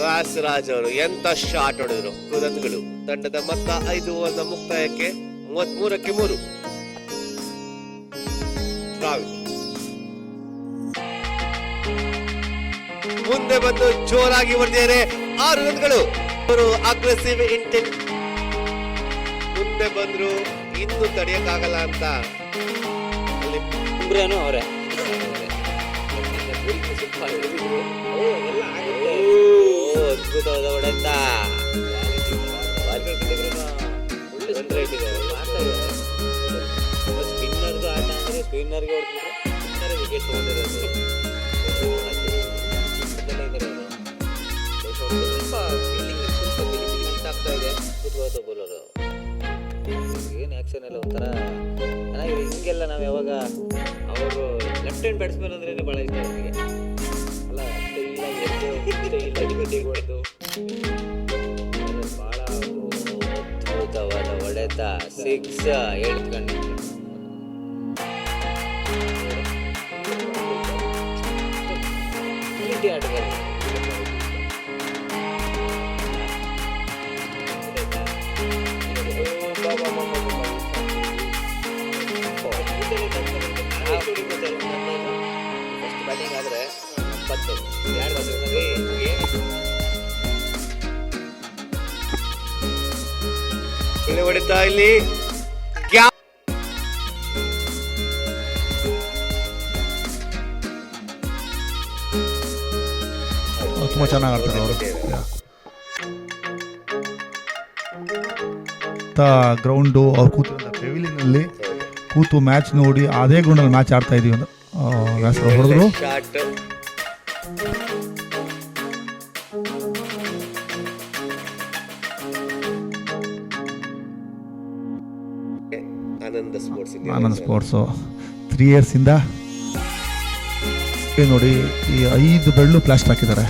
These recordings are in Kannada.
ವ್ಯಾಸರಾಜ್ ಅವರು ಎಂತ ಶಾಟ್ ಹೊಡೆದ್ರು. ರನ್ಗಳು. ತಂಡದ ಮೊತ್ತ 5 ಓವರ್ನ ಮುಕ್ತಾಯಕ್ಕೆ 33ಕ್ಕೆ 3. ಮುಂದೆ ಬಂದು ಜೋರಾಗಿ ಹೊಡೆದಿದ್ದಾರೆ. 6 ರನ್ಗಳು. ಅವರು ಅಗ್ರೆಸಿವ್ ಇಂಟೆಂಟ್ ಮುಂದೆ ಬಂದ್ರು. ಇನ್ನು ತಡೆಯಕ್ಕಾಗಲ್ಲ ಅಂತ ಅಲ್ಲಿ ಅವರೇ ಅದ್ಭುತವಾದ ಹೊಡೆತ. ಸ್ಪಿನ್ನರ್ದು ಆಟ ಅಂದ್ರೆ ಸ್ಪಿನ್ನರ್ಗೆ ಹೊಡೆದಿದ್ರೆ ಸ್ಪಿನ್ನರ್ ವಿಕೆಟ್ ತಗೊಂಡಿರೋದು. ಸ್ವಲ್ಪ ಫೀಲಿಂಗ್ ಆಗ್ತಾ ಇದೆ. ಅದ್ಭುತವಾದ ಬೌಲರು. ಏನು ಆ್ಯಕ್ಷನ್ ಎಲ್ಲ ಒಂಥರ ಚೆನ್ನಾಗಿದೆ. ಹಿಂಗೆಲ್ಲ ನಾವು ಯಾವಾಗ ಅವರು ಲೆಫ್ಟ್ ಹ್ಯಾಂಡ್ ಬ್ಯಾಟ್ಸ್ಮನ್ ಅಂದ್ರೆ ಭಾಳ ಇಷ್ಟ ನನಗೆ. ಅಲ್ಲ ಅಡಿಗಟ್ಟಿಗೆ ಹೊಡೆದು ಭಾಳ ಅದ್ಭುತವಾದ ಹೊಡೆತ. 6 ಎಳ್ಕೊಂಡು ಆಟಗಾರ. ಫಸ್ಟ್ ಬ್ಯಾಟಿಂಗ್ ಆದ್ರೆ 70 ಒಳ್ಳೆ ಹೊಡೆತ. ಇಲ್ಲಿ ತುಂಬಾ ಚೆನ್ನಾಗಿ ಆಡ್ತಾರೆ ಅವರು. ಗ್ರೌಂಡು ಅವ್ರು ಕೂತಿರೋ ಪೆವಿಲಿಯನ್ನಲ್ಲಿ ಕೂತು ಮ್ಯಾಚ್ ನೋಡಿ ಅದೇ ಗ್ರೌಂಡಲ್ಲಿ ಮ್ಯಾಚ್ ಆಡ್ತಾ ಇದೀವಿ ಅಂತ ವ್ಯಾಸರ ಹೊಡೆದ್ರು. ಆನಂದ್ ಸ್ಪೋರ್ಟ್ಸು 3 years ಇಂದ ನೋಡಿ ಈ 5 ಬೆಳ್ಳು ಪ್ಲಾಸ್ಟರ್ ಹಾಕಿದ್ದಾರೆ.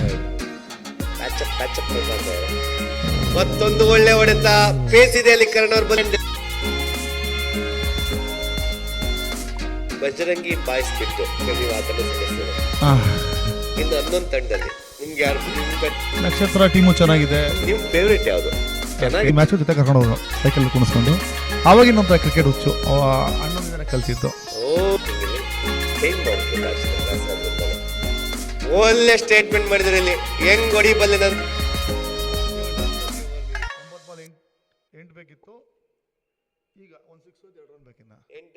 ಮತ್ತೊಂದು ಒಳ್ಳೆ ಹೊಡೆತ. ಪೇಸಿದೆ ಅಲ್ಲಿ ಕರ್ಣ್ ಅವ್ರು ಬಂದ ಬಜರಂಗಿ ಬಾಯ್ಸ್ ಬಿಟ್ಟು ಸದಸ್ಯರು ಇನ್ನು 11 ತಂಡದಲ್ಲಿ ನಿಮ್ಗೆ ಯಾರು ನಕ್ಷತ್ರ ಟೀಮು ಚೆನ್ನಾಗಿದೆ. ನಿಮ್ ಫೇವ್ರೇಟ್ ಯಾವುದು? ಈ ಮ್ಯಾಚ್ ಜೊತೆ ಕರ್ಕೊಂಡು ಹೋದ್ರು ಸೈಕಲ್ ಕುಣಿಸ್ಕೊಂಡು. ಆವಾಗಿನಂತ ಕ್ರಿಕೆಟ್ ಹುಚ್ಚು ಅಣ್ಣನಿಂದನೇ ಕಲ್ತಿದ್ದು. ಒಳ್ಳೆ ಸ್ಟೇಟ್ಮೆಂಟ್ ಮಾಡಿದ್ರೆ ಇಲ್ಲಿ ಹೆಂಗ್ ಹೊಡಿಬಲ್ಲೆ. 9 ಬಾಲ್ 8 ಬೇಕಿತ್ತು, ಈಗ 1 6 2 ರನ್ ಬೇಕಿನ್ನ 8